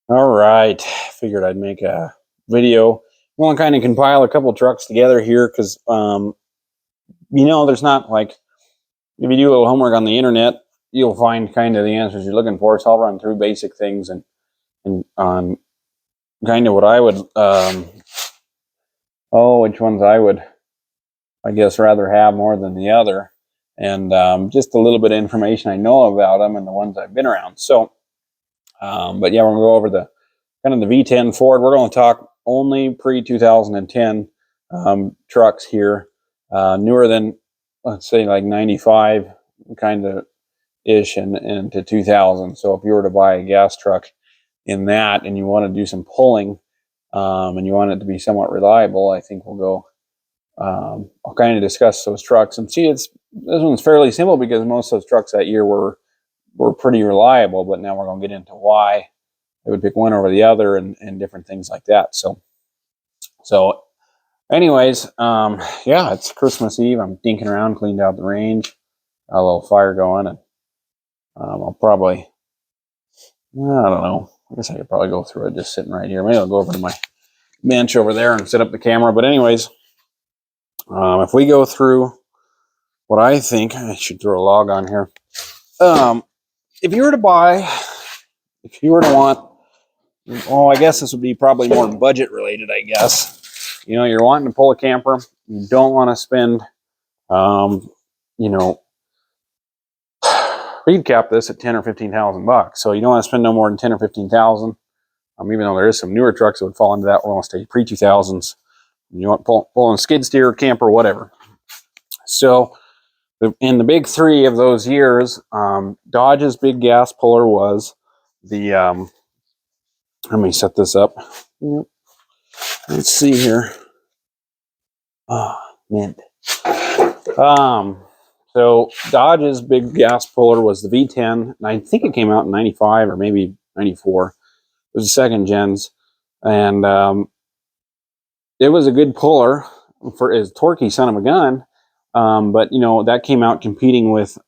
All right, figured I'd make a video. I want to kind of compile a couple trucks together here because, there's not like if you do a little homework on the internet, you'll find kind of the answers you're looking for. So I'll run through basic things and on kind of what I would, which ones I would, I guess, rather have more than the other, and just a little bit of information I know about them and the ones I've been around. So, but yeah, we're gonna go over the kind of the V10 Ford. We're going to talk only pre-2010 trucks here, newer than, let's say, like 95 kind of ish and to 2000. So if you were to buy a gas truck in that and you want to do some pulling and you want it to be somewhat reliable, I think we'll go. I'll kind of discuss those trucks and see. This one's fairly simple because most of those trucks that year were pretty reliable, but now we're going to get into why I would pick one over the other and different things like that. So anyways, yeah, it's Christmas Eve. I'm dinking around, cleaned out the range, got a little fire going, and I'll probably, I don't know, I guess I could probably go through it just sitting right here. Maybe I'll go over to my bench over there and set up the camera. But anyways, if we go through what I think, I should throw a log on here. If you were to want, I guess this would be probably more budget related, I guess. You're wanting to pull a camper. You don't want to spend, we'd cap this at 10 or 15,000 bucks. So you don't want to spend no more than 10 or 15,000. Even though there is some newer trucks that would fall into that, we're going to stay pre-2000s. You want pulling skid steer, camper, whatever. So in the big three of those years, Dodge's big gas puller was the, let me set this up. Let's see here. Mint. So Dodge's big gas puller was the V10, and I think it came out in 95 or maybe 94. It was the second gens, and it was a good puller for his torquey son of a gun. But that came out competing with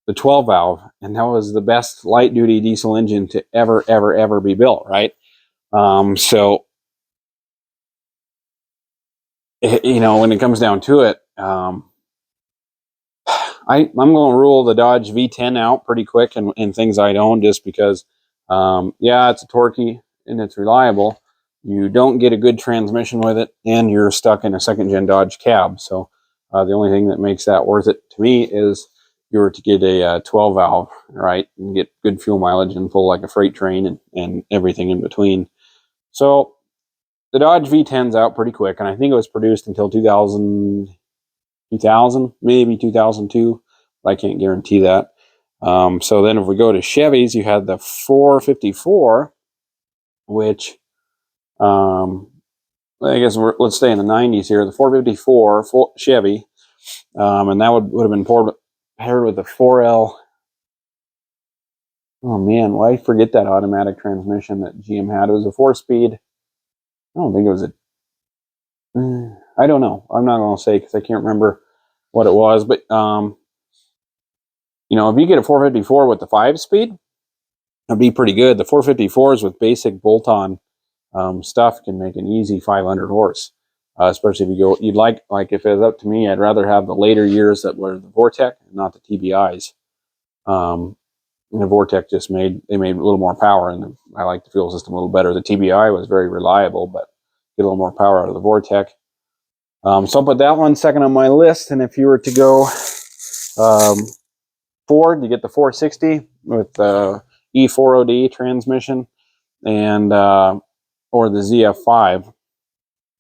the 12 valve, and that was the best light duty diesel engine to ever be built, right? So when it comes down to it, I'm going to rule the Dodge V10 out pretty quick in things I own, just because, it's a torquey and it's reliable. You don't get a good transmission with it, and you're stuck in a second-gen Dodge cab. So the only thing that makes that worth it to me is you were to get a 12 valve, right, and get good fuel mileage and pull like a freight train and everything in between. So the Dodge V10's out pretty quick, and I think it was produced until 2000, maybe 2002, but I can't guarantee that. So then if we go to Chevys, you had the 454, which, I guess let's stay in the 90s here. The 454 Chevy, and that would have been paired with the 4L. Oh man, why forget that automatic transmission that GM had? It was a 4-speed. I don't think it was I don't know. I'm not going to say because I can't remember what it was. But, if you get a 454 with the 5-speed, that'd be pretty good. The 454s with basic bolt-on stuff can make an easy 500 horse. Especially if you'd like if it was up to me, I'd rather have the later years that were the Vortec and not the TBIs. The Vortec they made a little more power, and I like the fuel system a little better. The TBI was very reliable, but get a little more power out of the Vortec. So I'll put that one second on my list. And if you were to go Ford, you get the 460 with the E4OD transmission and or the ZF5.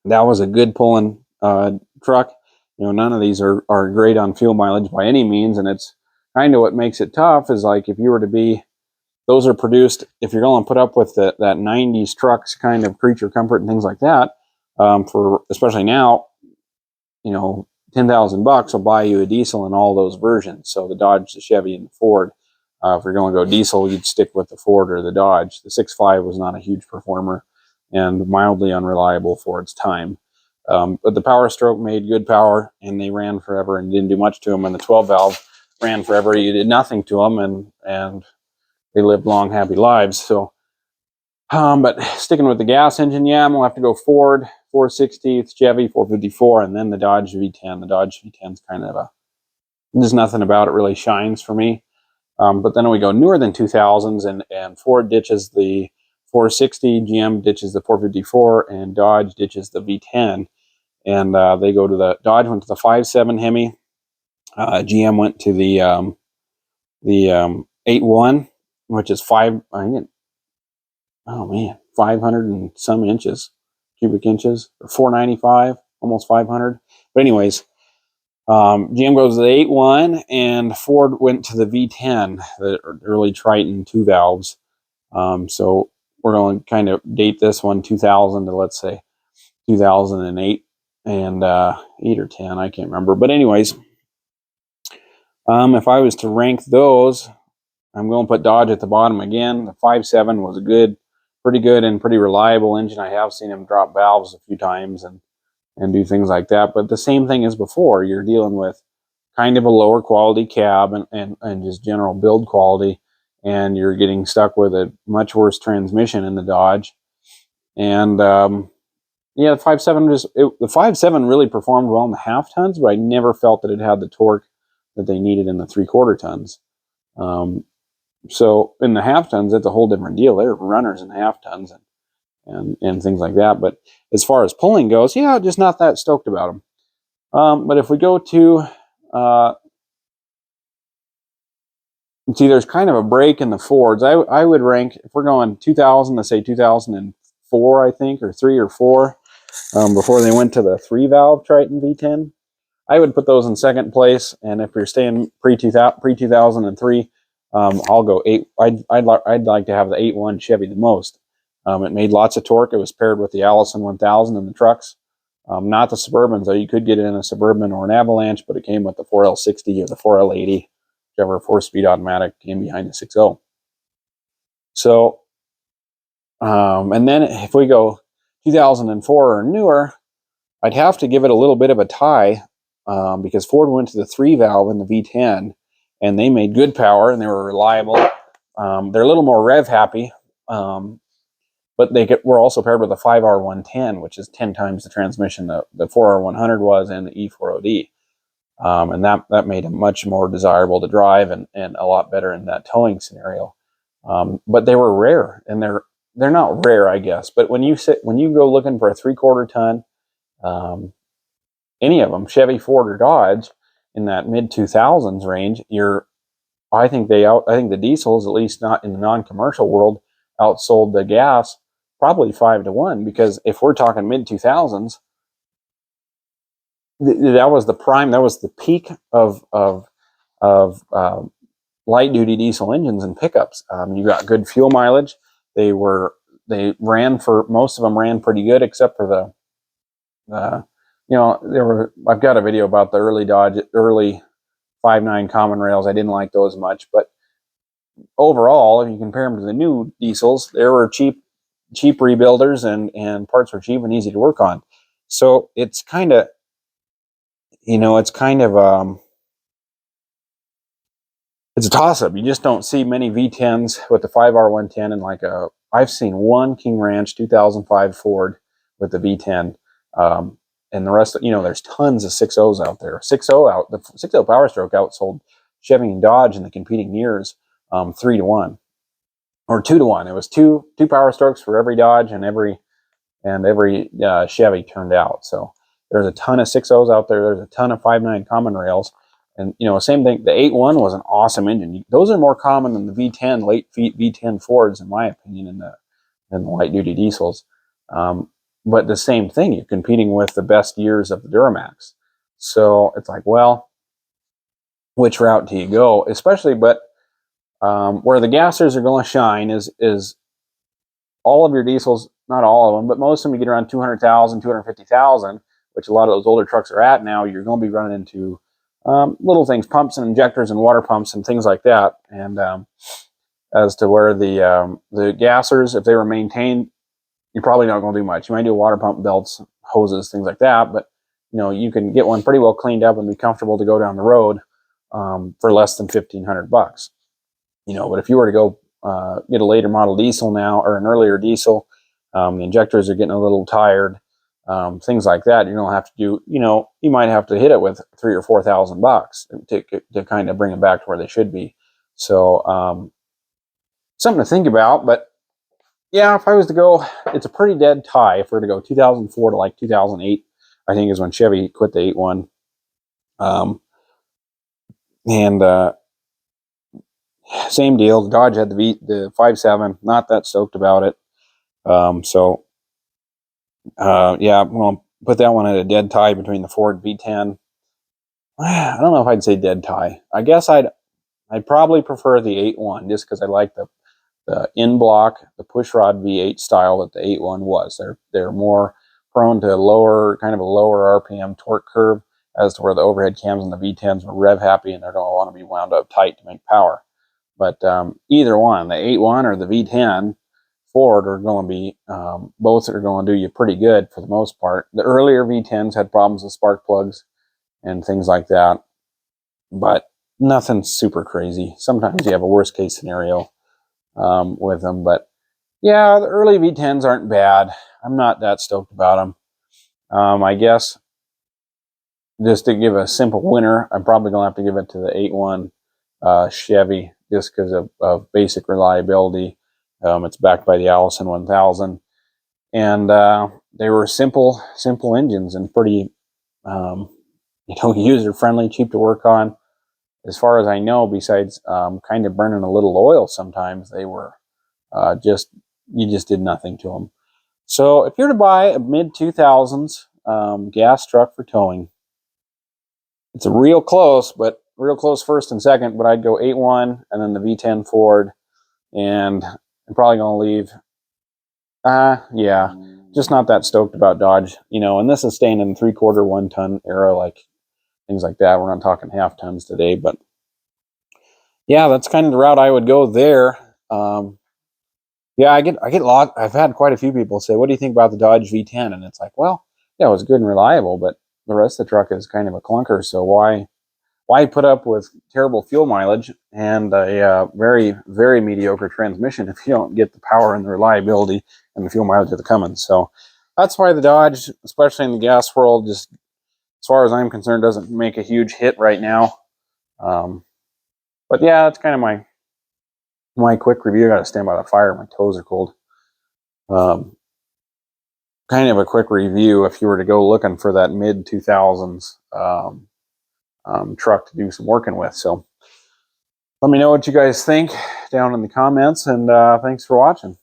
That was a good pulling truck. None of these are great on fuel mileage by any means, and it's kind of what makes it tough is like if you were to be, those are produced, if you're going to put up with that 90s trucks kind of creature comfort and things like that, for especially now, 10,000 bucks will buy you a diesel in all those versions. So the Dodge, the Chevy, and the Ford. If you're going to go diesel, you'd stick with the Ford or the Dodge. The 6.5 was not a huge performer and mildly unreliable for its time. But the Power Stroke made good power, and they ran forever and didn't do much to them. And the 12 valve ran forever. You did nothing to them, and they lived long, happy lives. So But sticking with the gas engine, yeah, I'm gonna have to go Ford 460, Chevy 454, and then the Dodge V10. The Dodge V10 is kind of there's nothing about it really shines for me. But then we go newer than 2000s, and Ford ditches the 460, GM ditches the 454, and Dodge ditches the V10. And they go to Dodge went to the 5.7 Hemi. GM went to the 8.1, which is 500 and some inches, cubic inches, or 495, almost 500. But anyways, GM goes to the 8.1, and Ford went to the V10, the early Triton 2 valves. So we're going to kind of date this one 2000 to, let's say, 2008 and 8 or 10, I can't remember. But anyways, if I was to rank those, I'm going to put Dodge at the bottom again. The 5.7 was pretty good and pretty reliable engine. I have seen him drop valves a few times and do things like that. But the same thing as before, you're dealing with kind of a lower quality cab and just general build quality, and you're getting stuck with a much worse transmission in the Dodge. And yeah, the 5.7 really performed well in the half tons, but I never felt that it had the torque that they needed in the 3/4 tons. So in the half tons, it's a whole different deal. They're runners in half tons and things like that. But as far as pulling goes, yeah, just not that stoked about them. But if we go to see, there's kind of a break in the Fords. I would rank, if we're going 2000, let's say 2004, I think, or 3 or 4, before they went to the 3-valve Triton V10. I would put those in second place. And if you're staying pre-2003, I'll go 8. I'd like to have the 8.1 Chevy the most. It made lots of torque. It was paired with the Allison 1000 in the trucks. Not the Suburbans, though. You could get it in a Suburban or an Avalanche, but it came with the 4L60 or the 4L80, whichever 4-speed automatic came behind the 6.0. So, and then if we go 2004 or newer, I'd have to give it a little bit of a tie, because Ford went to the 3-valve in the V10, and they made good power and they were reliable. They're a little more rev happy, but were also paired with a 5R110, which is 10 times the transmission the 4R100 was and the E4OD. And that made them much more desirable to drive and a lot better in that towing scenario. But they were rare, and they're not rare, I guess. But when you go looking for a 3/4 ton, any of them, Chevy, Ford, or Dodge, in that mid 2000s range, I think the diesels, at least not in the non-commercial world, outsold the gas probably 5-1, because if we're talking mid 2000s, that was the prime, that was the peak of light duty diesel engines and pickups. You got good fuel mileage. Most of them ran pretty good, except for I've got a video about the early 5.9 common rails. I didn't like those much, but overall, if you compare them to the new diesels, they were cheap rebuilders, and parts were cheap and easy to work on. So it's kind of, it's a toss-up. You just don't see many V10s with the 5R110, and I've seen one King Ranch 2005 Ford with the V10. And the rest, there's tons of 6.0s out there. The 6.0 Power Stroke outsold Chevy and Dodge in the competing years 3-1 or 2-1. It was two Power Strokes for every Dodge and every Chevy turned out. So there's a ton of 6.0s out there. There's a ton of 5.9 common rails. And, same thing, the 8.1 was an awesome engine. Those are more common than the V10, late V10 Fords, in my opinion, in the light-duty diesels. But the same thing, you're competing with the best years of the Duramax. So it's like, well, which route do you go? Especially, but where the gassers are going to shine is all of your diesels, not all of them, but most of them, you get around 200,000, 250,000, which a lot of those older trucks are at now. You're going to be running into little things, pumps and injectors and water pumps and things like that. And as to where the gassers, if they were maintained, you're probably not going to do much. You might do water pump belts, hoses, things like that, but you can get one pretty well cleaned up and be comfortable to go down the road for less than $1,500. But if you were to go get a later model diesel now, or an earlier diesel. The injectors are getting a little tired. Things like that. You don't have to do, you might have to hit it with $3,000 or $4,000 to kind of bring them back to where they should be. So something to think about. But yeah, if I was to go, it's a pretty dead tie. If we're to go 2004 to like 2008, I think is when Chevy quit the 8.1. And same deal. Dodge had the 5.7. Not that stoked about it. Yeah, I'm going to put that one at a dead tie between the Ford V10. I don't know if I'd say dead tie. I guess I'd probably prefer the 8.1 just because I like the in-block, the pushrod V8 style that the 8.1 was. They're more prone to kind of a lower RPM torque curve, as to where the overhead cams and the V10s were rev happy and they're going to want to be wound up tight to make power. But either one, the 8.1 or the V10 Ford, are going to be, both are going to do you pretty good for the most part. The earlier V10s had problems with spark plugs and things like that, but nothing super crazy. Sometimes you have a worst case scenario with them, but yeah, the early V10s aren't bad. I'm not that stoked about them. I guess just to give a simple winner, I'm probably going to have to give it to the 8.1 Chevy, just because of basic reliability. It's backed by the Allison 1000, and they were simple engines and pretty, user friendly, cheap to work on. As far as I know, besides kind of burning a little oil sometimes, they were you just did nothing to them. So if you're to buy a mid-2000s gas truck for towing, it's a real close first and second, but I'd go 8.1 and then the V10 Ford, and I'm probably going to leave, yeah, just not that stoked about Dodge, and this is staying in the 3/4, 1 ton era, like things like that. We're not talking half tons today, but yeah, that's kind of the route I would go there. Yeah, I get a lot. I've had quite a few people say, "What do you think about the Dodge V10?" And it's like, well, yeah, it was good and reliable, but the rest of the truck is kind of a clunker. So why put up with terrible fuel mileage and a very, very mediocre transmission if you don't get the power and the reliability and the fuel mileage of the Cummins? So that's why the Dodge, especially in the gas world, just as far as I'm concerned, doesn't make a huge hit right now. But yeah, that's kind of my quick review. I got to stand by the fire. My toes are cold. Kind of a quick review if you were to go looking for that mid-2000s truck to do some working with. So let me know what you guys think down in the comments, and thanks for watching.